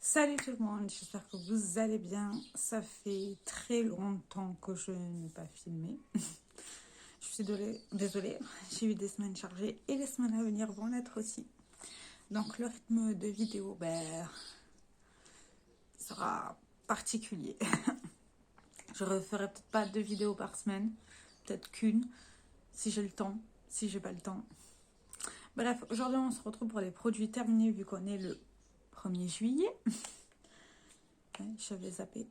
Salut tout le monde, j'espère que vous allez bien. Ça fait très longtemps que je n'ai pas filmé. Je suis désolée, j'ai eu des semaines chargées et les semaines à venir vont l'être aussi. Donc le rythme de vidéo sera particulier. Je referai peut-être pas 2 vidéos par semaine, peut-être qu'une, si j'ai le temps, si j'ai pas le temps. Bref, aujourd'hui on se retrouve pour les produits terminés vu qu'on est le 1er juillet. Ouais, j'avais zappé.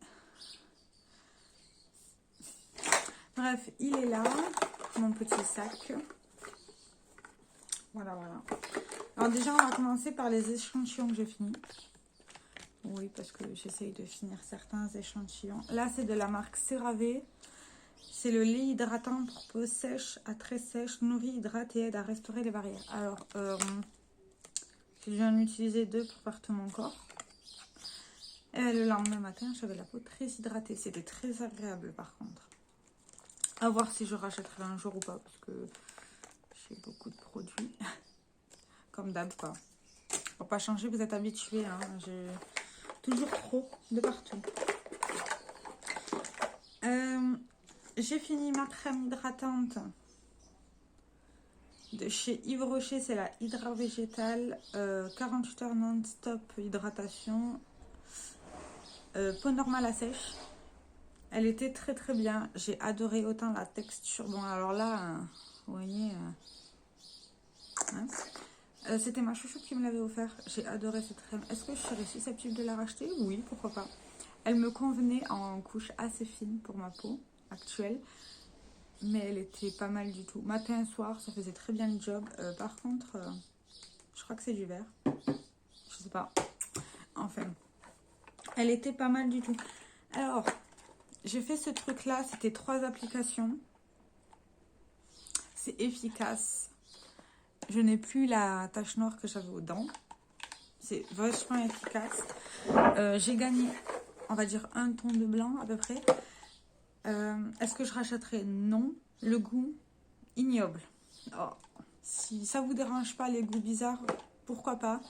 Bref, il est là, mon petit sac. Voilà. Alors déjà, on va commencer par les échantillons que j'ai finis. Oui, parce que j'essaye de finir certains échantillons. Là, c'est de la marque CeraVe. C'est le lait hydratant pour peau sèche à très sèche, nourrit, hydrate et aide à restaurer les barrières. Alors, je viens d'utiliser 2 pour faire tout mon corps. Et le lendemain matin, j'avais la peau très hydratée. C'était très agréable par contre. À voir si je rachèterai un jour ou pas, parce que j'ai beaucoup de produits. Comme d'hab, quoi. Pour pas changer, vous êtes habitués. Hein. J'ai toujours trop de partout. J'ai fini ma crème hydratante de chez Yves Rocher. C'est la Hydra Végétale. 48 heures non-stop hydratation. Peau normale à sèche. Elle était très bien. J'ai adoré autant la texture. Bon, alors là, vous voyez... hein. C'était ma chouchou qui me l'avait offert. J'ai adoré cette crème. Est-ce que je serais susceptible de la racheter? Oui, pourquoi pas. Elle me convenait en couche assez fine pour ma peau actuelle. Mais elle était pas mal du tout. Matin et soir, ça faisait très bien le job. Par contre, je crois que c'est du vert. Je sais pas. Enfin, elle était pas mal du tout. Alors, j'ai fait ce truc-là. C'était 3 applications. C'est efficace. Je n'ai plus la tache noire que j'avais aux dents. C'est vachement efficace. J'ai gagné, on va dire, 1 ton de blanc à peu près. Est-ce que je rachèterai? Non. Le goût, ignoble. Oh, si ça vous dérange pas les goûts bizarres, pourquoi pas.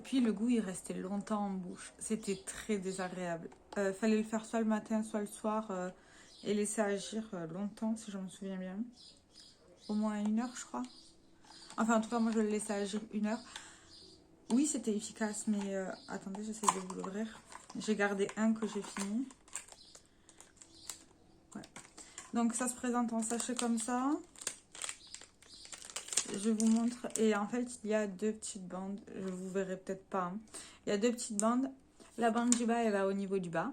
Puis le goût, il restait longtemps en bouche. C'était très désagréable. Fallait le faire soit le matin, soit le soir. Et laisser agir longtemps, si je me souviens bien. Au moins 1 heure, je crois. Enfin, en tout cas, moi, je le laissais agir 1 heure. Oui, c'était efficace, mais attendez, j'essaie de vous l'ouvrir. J'ai gardé un que j'ai fini. Ouais. Donc, ça se présente en sachet comme ça. Je vous montre. Et en fait, il y a 2 petites bandes. Je vous verrai peut-être pas. Hein. Il y a 2 petites bandes. La bande du bas, elle va au niveau du bas.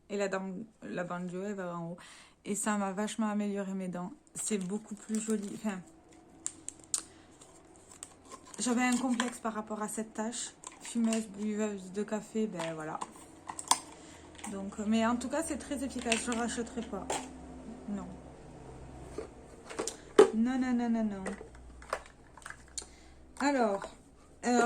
Et la bande du haut, elle va en haut. Et ça m'a vachement amélioré mes dents. C'est beaucoup plus joli. Enfin, j'avais un complexe par rapport à cette tache. Fumeuse, buveuse de café, ben voilà. Donc, mais en tout cas, c'est très efficace. Je ne rachèterai pas. Non. Non. Alors,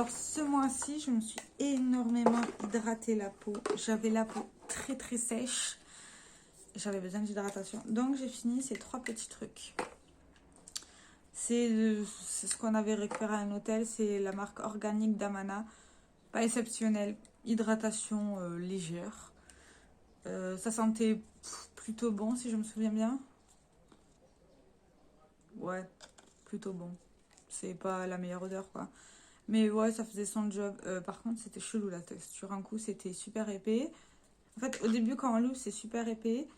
ce mois-ci, je me suis énormément hydraté la peau. J'avais la peau très sèche. J'avais besoin d'hydratation. Donc, j'ai fini ces 3 petits trucs. C'est ce qu'on avait récupéré à un hôtel. C'est la marque organique d'Amana. Pas exceptionnel. Hydratation légère. Ça sentait plutôt bon, si je me souviens bien. Ouais, plutôt bon. C'est pas la meilleure odeur, quoi. Mais ouais, ça faisait son job. Par contre, c'était chelou la texture. Un coup, c'était super épais. En fait, au début, quand on l'ouvre, c'est super épais.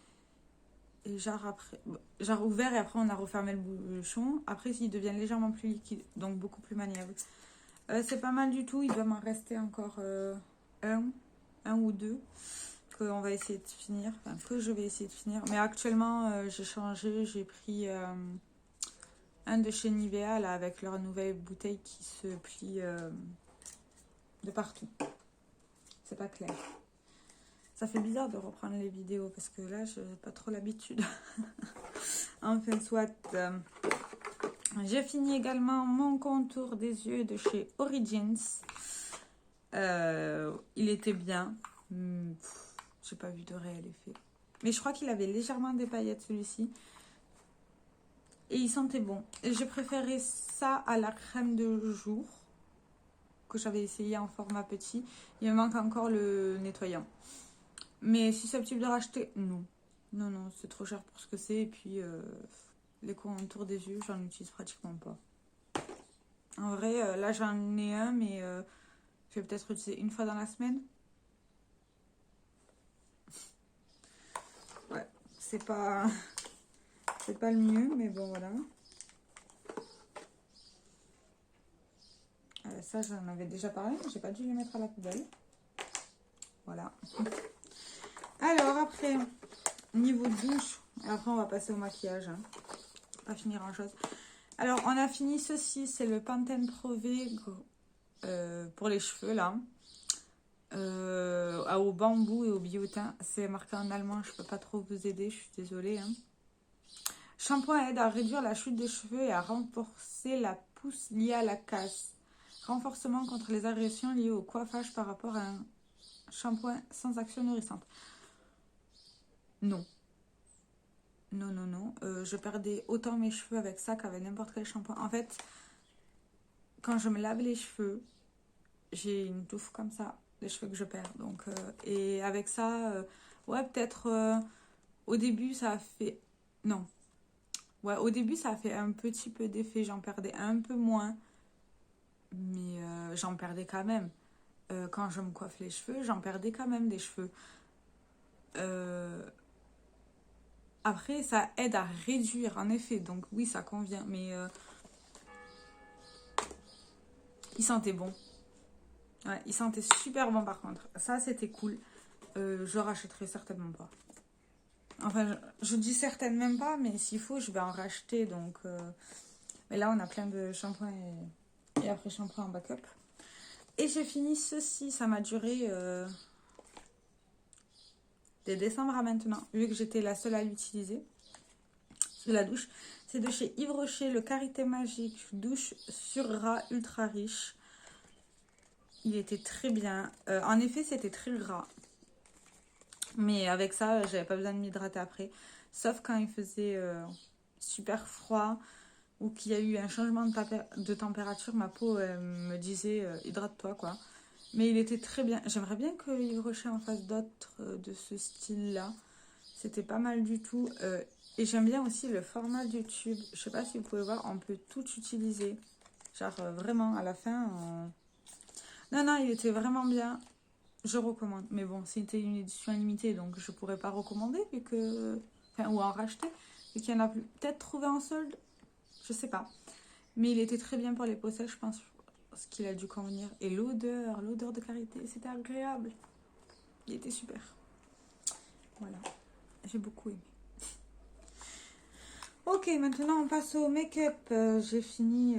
Et genre après, genre ouvert et après on a refermé le bouchon. Après, ils deviennent légèrement plus liquides, donc beaucoup plus maniables. C'est pas mal du tout. Il doit m'en rester encore un ou 2 qu'on va essayer de finir. Enfin, que je vais essayer de finir. Mais actuellement, j'ai changé. J'ai pris un de chez Nivea là avec leur nouvelle bouteille qui se plie de partout. C'est pas clair. Ça fait bizarre de reprendre les vidéos parce que là, je n'ai pas trop l'habitude. Enfin, soit. J'ai fini également mon contour des yeux de chez Origins. Il était bien. J'ai pas vu de réel effet. Mais je crois qu'il avait légèrement des paillettes celui-ci. Et il sentait bon. Et j'ai préféré ça à la crème de jour. que j'avais essayé en format petit. Il me manque encore le nettoyant. Mais susceptible de racheter, non. Non, non, c'est trop cher pour ce que c'est. Et puis, les contours des yeux, j'en utilise pratiquement pas. En vrai, là, j'en ai un, mais je vais peut-être utiliser une fois dans la semaine. Ouais, c'est pas le mieux, mais bon, voilà. Ça, j'en avais déjà parlé, mais j'ai pas dû les mettre à la poubelle. Voilà. Alors, après, niveau douche, après, on va passer au maquillage. Hein. On va finir en chose. Alors, on a fini ceci, c'est le Pantene Pro V pour les cheveux, là. Au bambou et au biotin. C'est marqué en allemand, je peux pas trop vous aider, je suis désolée. Hein. Shampoing aide à réduire la chute des cheveux et à renforcer la pousse liée à la casse. Renforcement contre les agressions liées au coiffage par rapport à un shampoing sans action nourrissante. Non. Non, non, non. Je perdais autant mes cheveux avec ça qu'avec n'importe quel shampoing. En fait, quand je me lave les cheveux, j'ai une touffe comme ça, les cheveux que je perds. Donc, et avec ça, ouais, peut-être au début, ça a fait... Non. Ouais, au début, ça a fait un petit peu d'effet. J'en perdais un peu moins. Mais j'en perdais quand même. Quand je me coiffe les cheveux, j'en perdais quand même des cheveux. Après, ça aide à réduire, en effet. Donc oui, ça convient. Mais il sentait bon. Ouais, il sentait super bon par contre. Ça, c'était cool. Je rachèterai certainement pas. Enfin, je dis certaines même pas, mais s'il faut, je vais en racheter. Donc, mais là, on a plein de shampoings et après shampoing en backup. Et j'ai fini ceci. Ça m'a duré de décembre à maintenant, vu que j'étais la seule à l'utiliser. Sous la douche. C'est de chez Yves Rocher, le Karité Magique Douche sur ras ultra riche. Il était très bien. En effet, c'était très gras. Mais avec ça, j'avais pas besoin de m'hydrater après. Sauf quand il faisait super froid ou qu'il y a eu un changement de température, ma peau me disait hydrate-toi quoi. Mais il était très bien. J'aimerais bien que Yves Rocher en fasse d'autres de ce style-là. C'était pas mal du tout. Et j'aime bien aussi le format du tube. Je sais pas si vous pouvez voir, on peut tout utiliser. Genre vraiment à la fin. Non, non, il était vraiment bien. Je recommande. Mais bon, c'était une édition limitée, donc je pourrais pas recommander vu que... Enfin, ou en racheter. Vu qu'il y en a plus. Peut-être trouvé en solde. Je sais pas. Mais il était très bien pour les peaux sèches, je pense. Ce qu'il a dû convenir. Et l'odeur de Karité, c'était agréable. Il était super. Voilà. J'ai beaucoup aimé. Ok, maintenant on passe au make-up. J'ai fini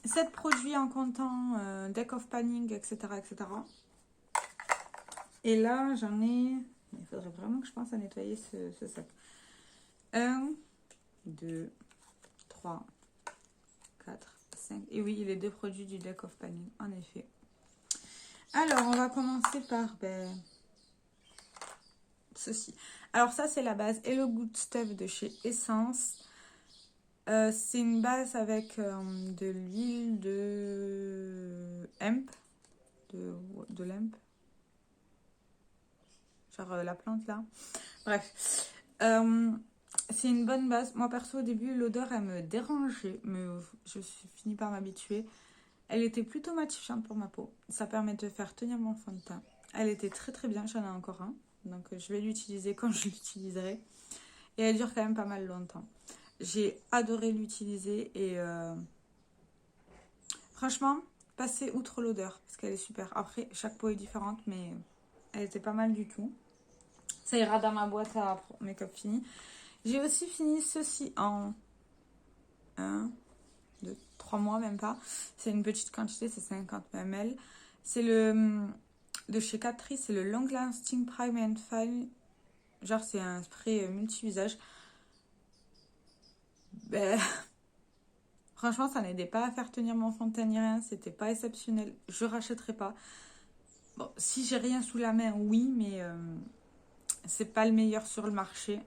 7 produits en comptant deck of panning, etc., etc. Et là, j'en ai... Il faudrait vraiment que je pense à nettoyer ce sac. 1, 2, 3, 4, 5. Et oui, les 2 produits du deck of panning, en effet. Alors, on va commencer par ceci. Alors ça, c'est la base Hello Good Stuff de chez Essence. C'est une base avec de l'huile de hemp. De l'hemp. Genre la plante là. Bref. C'est une bonne base. Moi perso au début l'odeur elle me dérangeait. Mais je suis fini par m'habituer. Elle était plutôt matifiante pour ma peau. Ça permet de faire tenir mon fond de teint. Elle était très très bien. J'en ai encore un. Donc je vais l'utiliser quand je l'utiliserai. Et elle dure quand même pas mal longtemps. J'ai adoré l'utiliser. Et franchement, passer outre l'odeur. Parce qu'elle est super. Après, chaque peau est différente. Mais elle était pas mal du tout. Ça ira dans ma boîte à make-up fini. J'ai aussi fini ceci en 1, 2, 3 mois, même pas. C'est une petite quantité, c'est 50 ml. C'est le de chez Catrice, c'est le Long Lasting Prime and Fine. Genre, c'est un spray multi-usage. Ben, franchement, ça n'aidait pas à faire tenir mon fond de teint ni rien. C'était pas exceptionnel. Je rachèterai pas. Bon, si j'ai rien sous la main, oui, mais c'est pas le meilleur sur le marché.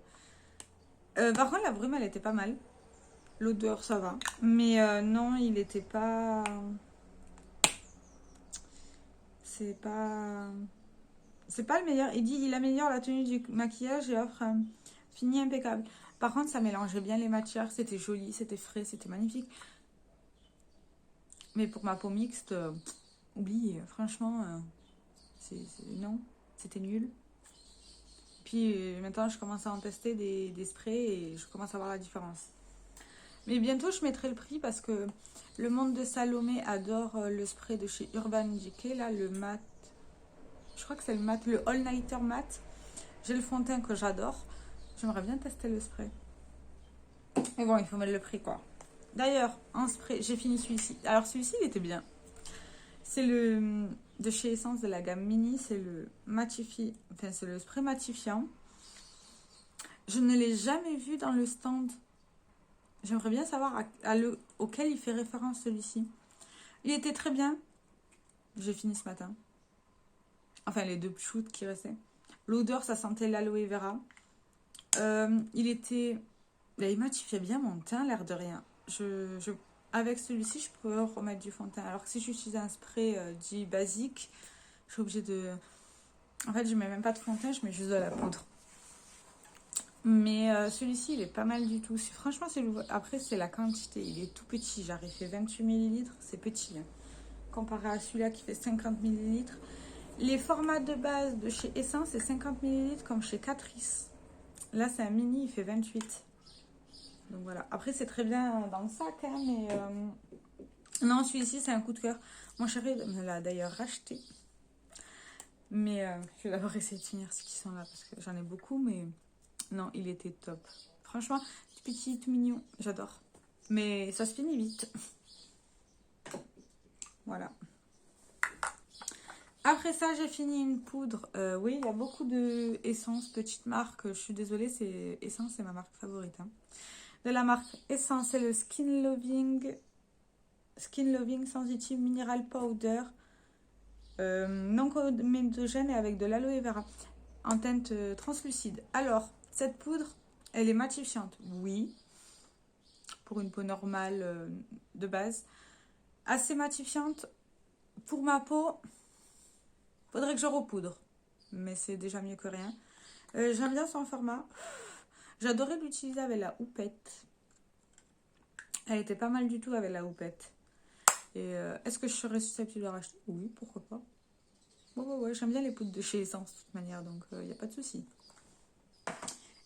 Par contre, la brume, elle était pas mal. L'odeur, ça va. Mais non, il était pas... C'est pas le meilleur. Il améliore la tenue du maquillage et offre un fini impeccable. Par contre, ça mélangeait bien les matières. C'était joli, c'était frais, c'était magnifique. Mais pour ma peau mixte, oubliez. Franchement, non, c'était nul. Puis maintenant, je commence à en tester des sprays et je commence à voir la différence. Mais bientôt, je mettrai le prix parce que le monde de Salomé adore le spray de chez Urban Decay, là, le mat. Je crois que c'est le mat, le All Nighter mat. J'ai le fond de teint que j'adore. J'aimerais bien tester le spray. Mais bon, il faut mettre le prix, quoi. D'ailleurs, en spray, j'ai fini celui-ci. Alors, celui-ci, il était bien. C'est le de chez Essence de la gamme Mini. C'est le matifi... Enfin, c'est le spray matifiant. Je ne l'ai jamais vu dans le stand. J'aimerais bien savoir auquel il fait référence celui-ci. Il était très bien. J'ai fini ce matin. Enfin, les 2 shoots qui restaient. L'odeur, ça sentait l'aloe vera. Il matifiait bien mon teint, l'air de rien. Avec celui-ci, je peux remettre du fond de teint. Alors que si j'utilise un spray dit basique, je suis obligée de... En fait, je mets même pas de fond de teint, je mets juste de la poudre. Mais celui-ci, il est pas mal du tout. Franchement, après, c'est la quantité. Il est tout petit. Genre, il fait 28 ml. C'est petit. Hein. Comparé à celui-là qui fait 50 ml. Les formats de base de chez Essence, c'est 50 ml comme chez Catrice. Là, c'est un mini, il fait 28. Donc voilà. Après, c'est très bien dans le sac. Hein, mais non, celui-ci, c'est un coup de cœur. Mon chéri me l'a d'ailleurs racheté. Mais je vais d'abord essayer de finir ceux qui sont là. Parce que j'en ai beaucoup, mais... Non, il était top. Franchement, tout petit, tout mignon. J'adore. Mais ça se finit vite. Voilà. Après ça, j'ai fini une poudre. Oui, il y a beaucoup de Essence, petite marque. Je suis désolée, Essence, c'est ma marque favorite. Hein. De la marque Essence, c'est le Skin Loving Sensitive Mineral Powder. Non comédogène et avec de l'aloe vera. En teinte translucide. Alors... Cette poudre, elle est matifiante, oui, pour une peau normale de base. Assez matifiante. Pour ma peau, faudrait que je repoudre, mais c'est déjà mieux que rien. J'aime bien son format. J'adorais l'utiliser avec la houppette. Elle était pas mal du tout avec la houppette. Et est-ce que je serais susceptible de racheter? Oui, pourquoi pas. Ouais, j'aime bien les poudres de chez Essence de toute manière, donc il n'y a pas de souci.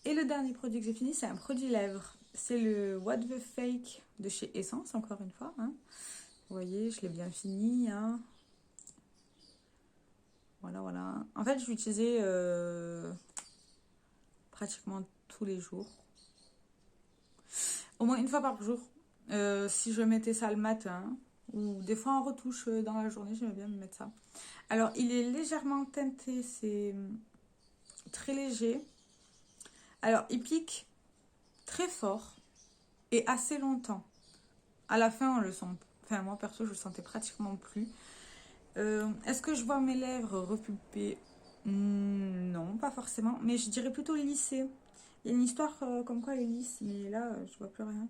Et le dernier produit que j'ai fini, c'est un produit lèvres. C'est le What the Fake de chez Essence, encore une fois. Hein. Vous voyez, je l'ai bien fini. Hein. Voilà. En fait, je l'utilisais pratiquement tous les jours. Au moins une fois par jour. Si je mettais ça le matin, ou des fois en retouche dans la journée, j'aimais bien me mettre ça. Alors, il est légèrement teinté, c'est très léger. Alors, il pique très fort et assez longtemps. À la fin, on le sent. Enfin, moi, perso, je le sentais pratiquement plus. Est-ce que je vois mes lèvres repulpées? Non, pas forcément. Mais je dirais plutôt lissées. Il y a une histoire comme quoi elle est lisse. Mais là, je vois plus rien.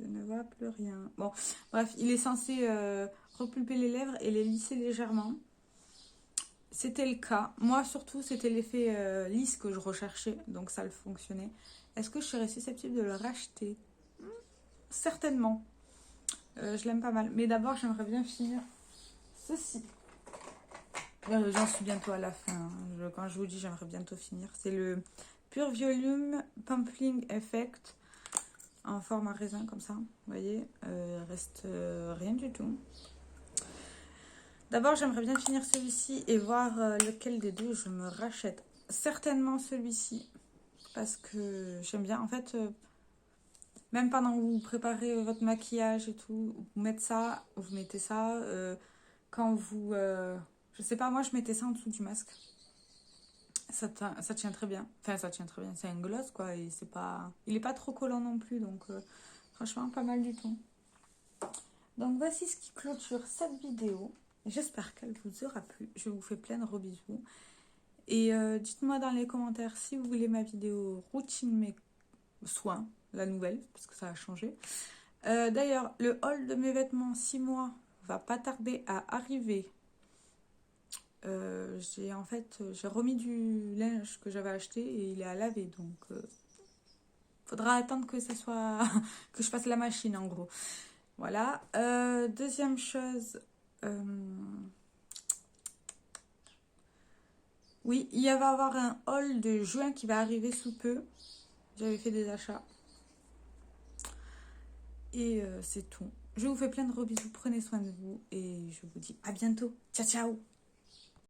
Je ne vois plus rien. Bon, bref, il est censé repulper les lèvres et les lisser légèrement. C'était le cas. Moi, surtout, c'était l'effet lisse que je recherchais. Donc, ça le fonctionnait. Est-ce que je serais susceptible de le racheter? Certainement. Je l'aime pas mal. Mais d'abord, j'aimerais bien finir ceci. J'en suis bientôt à la fin. Hein. Quand je vous dis, j'aimerais bientôt finir. C'est le Pure Volume Pumping Effect. En format raisin, comme ça. Vous voyez, reste rien du tout. D'abord, j'aimerais bien finir celui-ci et voir lequel des deux je me rachète. Certainement celui-ci. Parce que j'aime bien. En fait, même pendant que vous préparez votre maquillage et tout, vous mettez ça. Quand vous... je sais pas, moi, je mettais ça en dessous du masque. Ça tient très bien. Enfin, ça tient très bien. C'est un gloss, quoi. Et c'est pas... Il est pas trop collant non plus. Donc, franchement, pas mal du tout. Donc, voici ce qui clôture cette vidéo. J'espère qu'elle vous aura plu. Je vous fais plein de gros bisous. Et dites-moi dans les commentaires si vous voulez ma vidéo routine mes soins, la nouvelle, parce que ça a changé. D'ailleurs, le haul de mes vêtements 6 mois va pas tarder à arriver. J'ai remis du linge que j'avais acheté et il est à laver, donc faudra attendre que ça soit que je fasse la machine en gros. Voilà. Deuxième chose, oui, il va y avoir un haul de juin qui va arriver sous peu. J'avais fait des achats et c'est tout. Je vous fais plein de gros bisous, prenez soin de vous et je vous dis à bientôt. Ciao ciao.